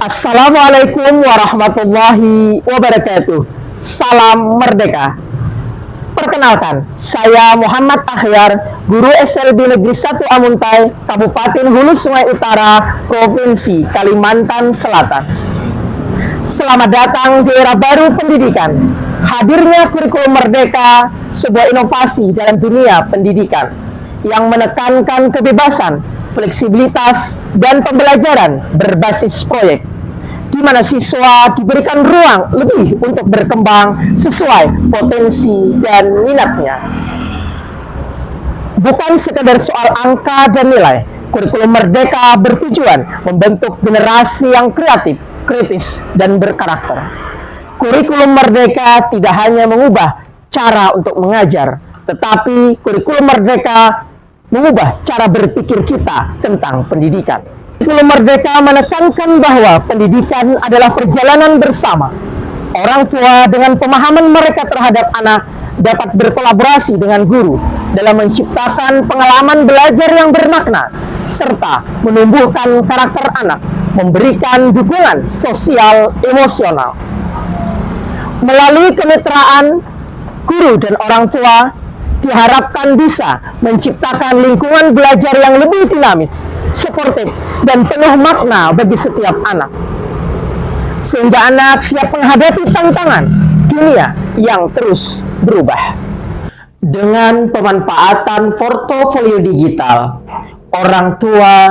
Assalamualaikum warahmatullahi wabarakatuh. Salam Merdeka. Perkenalkan, saya Muhammad Akhyar, guru SLB Negeri 1 Amuntai, Kabupaten Hulu Sungai Utara, Provinsi Kalimantan Selatan. Selamat datang di era baru pendidikan. Hadirnya kurikulum Merdeka, sebuah inovasi dalam dunia pendidikan yang menekankan kebebasan, fleksibilitas, dan pembelajaran berbasis proyek, di mana siswa diberikan ruang lebih untuk berkembang sesuai potensi dan minatnya. Bukan sekedar soal angka dan nilai, kurikulum Merdeka bertujuan membentuk generasi yang kreatif, kritis, dan berkarakter. Kurikulum Merdeka tidak hanya mengubah cara untuk mengajar, tetapi kurikulum Merdeka mengubah cara berpikir kita tentang pendidikan. Kurikulum Merdeka menekankan bahwa pendidikan adalah perjalanan bersama. Orang tua dengan pemahaman mereka terhadap anak dapat berkolaborasi dengan guru dalam menciptakan pengalaman belajar yang bermakna, serta menumbuhkan karakter anak, memberikan dukungan sosial emosional. Melalui kemitraan guru dan orang tua, diharapkan bisa menciptakan lingkungan belajar yang lebih dinamis, suportif, dan penuh makna bagi setiap anak, sehingga anak siap menghadapi tantangan dunia yang terus berubah. Dengan pemanfaatan portofolio digital, orang tua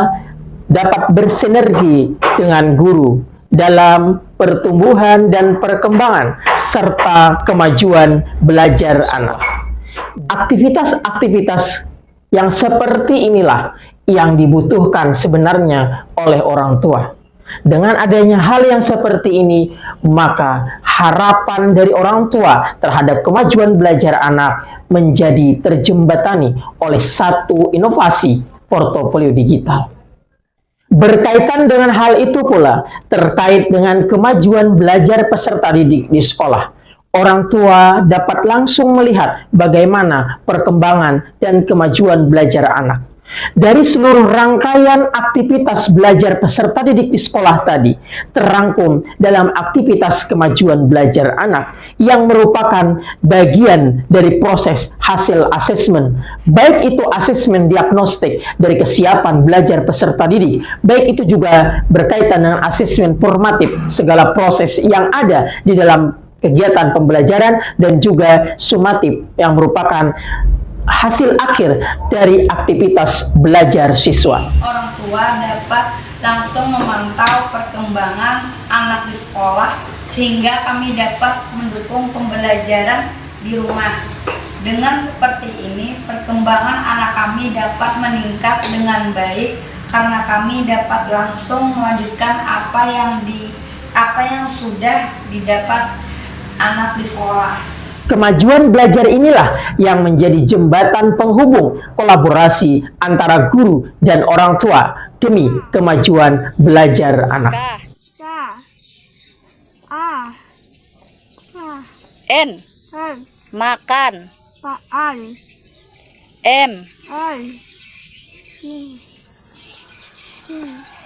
dapat bersinergi dengan guru dalam pertumbuhan dan perkembangan serta kemajuan belajar anak. Aktivitas-aktivitas yang seperti inilah yang dibutuhkan sebenarnya oleh orang tua. Dengan adanya hal yang seperti ini, maka harapan dari orang tua terhadap kemajuan belajar anak menjadi terjembatani oleh satu inovasi portofolio digital. Berkaitan dengan hal itu pula, terkait dengan kemajuan belajar peserta didik di sekolah, orang tua dapat langsung melihat bagaimana perkembangan dan kemajuan belajar anak. Dari seluruh rangkaian aktivitas belajar peserta didik di sekolah tadi, terangkum dalam aktivitas kemajuan belajar anak yang merupakan bagian dari proses hasil asesmen, baik itu asesmen diagnostik dari kesiapan belajar peserta didik, baik itu juga berkaitan dengan asesmen formatif segala proses yang ada di dalam kegiatan pembelajaran, dan juga sumatif yang merupakan hasil akhir dari aktivitas belajar siswa. Orang tua dapat langsung memantau perkembangan anak di sekolah sehingga kami dapat mendukung pembelajaran di rumah. Dengan seperti ini, perkembangan anak kami dapat meningkat dengan baik karena kami dapat langsung melanjutkan apa yang sudah didapat anak di sekolah. Kemajuan belajar inilah yang menjadi jembatan penghubung kolaborasi antara guru dan orang tua demi kemajuan belajar anak. N. Makan. M.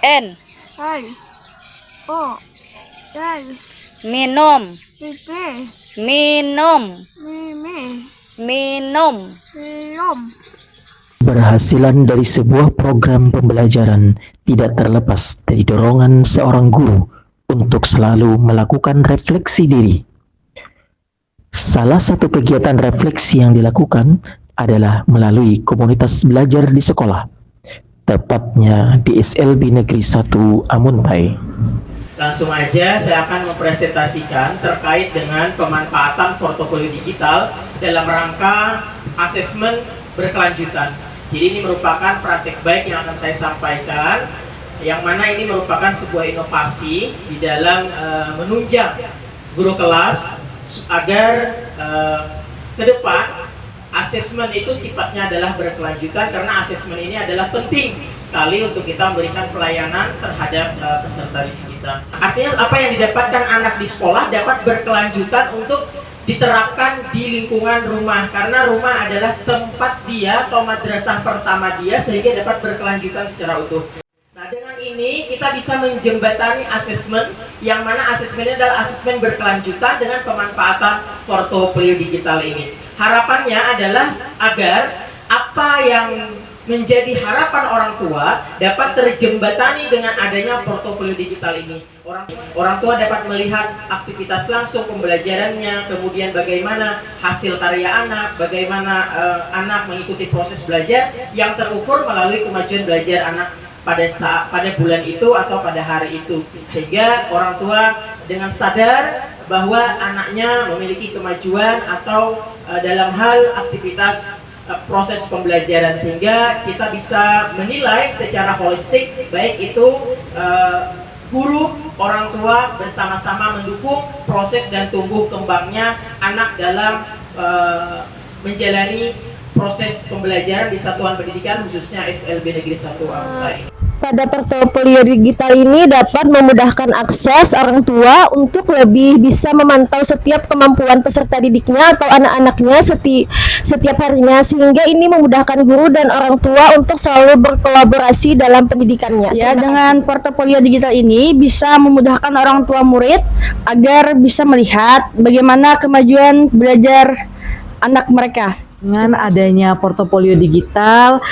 N. Minum. Minum. Minum. Keberhasilan dari sebuah program pembelajaran tidak terlepas dari dorongan seorang guru untuk selalu melakukan refleksi diri. Salah satu kegiatan refleksi yang dilakukan adalah melalui komunitas belajar di sekolah, tepatnya di SLB Negeri 1 Amuntai. Langsung aja saya akan mempresentasikan terkait dengan pemanfaatan portofolio digital dalam rangka asesmen berkelanjutan. Jadi ini merupakan praktik baik yang akan saya sampaikan, yang mana ini merupakan sebuah inovasi di dalam menunjang guru kelas agar ke depan asesmen itu sifatnya adalah berkelanjutan, karena asesmen ini adalah penting sekali untuk kita memberikan pelayanan terhadap peserta didik kita. Artinya apa yang didapatkan anak di sekolah dapat berkelanjutan untuk diterapkan di lingkungan rumah, karena rumah adalah tempat dia atau madrasah pertama dia, sehingga dapat berkelanjutan secara utuh. Nah, dengan ini ini kita bisa menjembatani asesmen, yang mana asesmennya adalah asesmen berkelanjutan dengan pemanfaatan portofolio digital ini. Harapannya adalah agar apa yang menjadi harapan orang tua dapat terjembatani dengan adanya portofolio digital ini. Orang tua dapat melihat aktivitas langsung pembelajarannya, kemudian bagaimana hasil karya anak, bagaimana anak mengikuti proses belajar yang terukur melalui kemajuan belajar anak pada bulan itu atau pada hari itu, sehingga orang tua dengan sadar bahwa anaknya memiliki kemajuan atau dalam hal aktivitas proses pembelajaran, sehingga kita bisa menilai secara holistik, baik itu guru, orang tua bersama-sama mendukung proses dan tumbuh kembangnya anak dalam menjalani proses pembelajaran di satuan pendidikan khususnya SLB Negeri 1 Amtai. Pada portofolio digital ini dapat memudahkan akses orang tua untuk lebih bisa memantau setiap kemampuan peserta didiknya atau anak-anaknya setiap harinya, sehingga ini memudahkan guru dan orang tua untuk selalu berkolaborasi dalam pendidikannya. Ya, dengan portofolio digital ini bisa memudahkan orang tua murid agar bisa melihat bagaimana kemajuan belajar anak mereka. Dengan adanya portofolio digital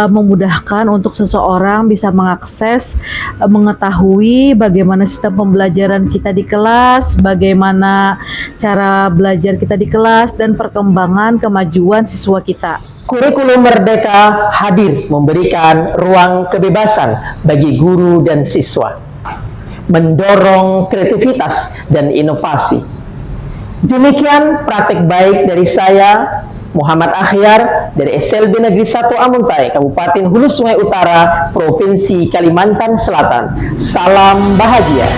memudahkan untuk seseorang bisa mengakses, mengetahui bagaimana sistem pembelajaran kita di kelas, bagaimana cara belajar kita di kelas, dan perkembangan kemajuan siswa kita. Kurikulum Merdeka hadir memberikan ruang kebebasan bagi guru dan siswa, mendorong kreativitas dan inovasi. Demikian praktik baik dari saya, Muhammad Akhyar, dari SLB Negeri 1 Amuntai, Kabupaten Hulu Sungai Utara, Provinsi Kalimantan Selatan. Salam bahagia.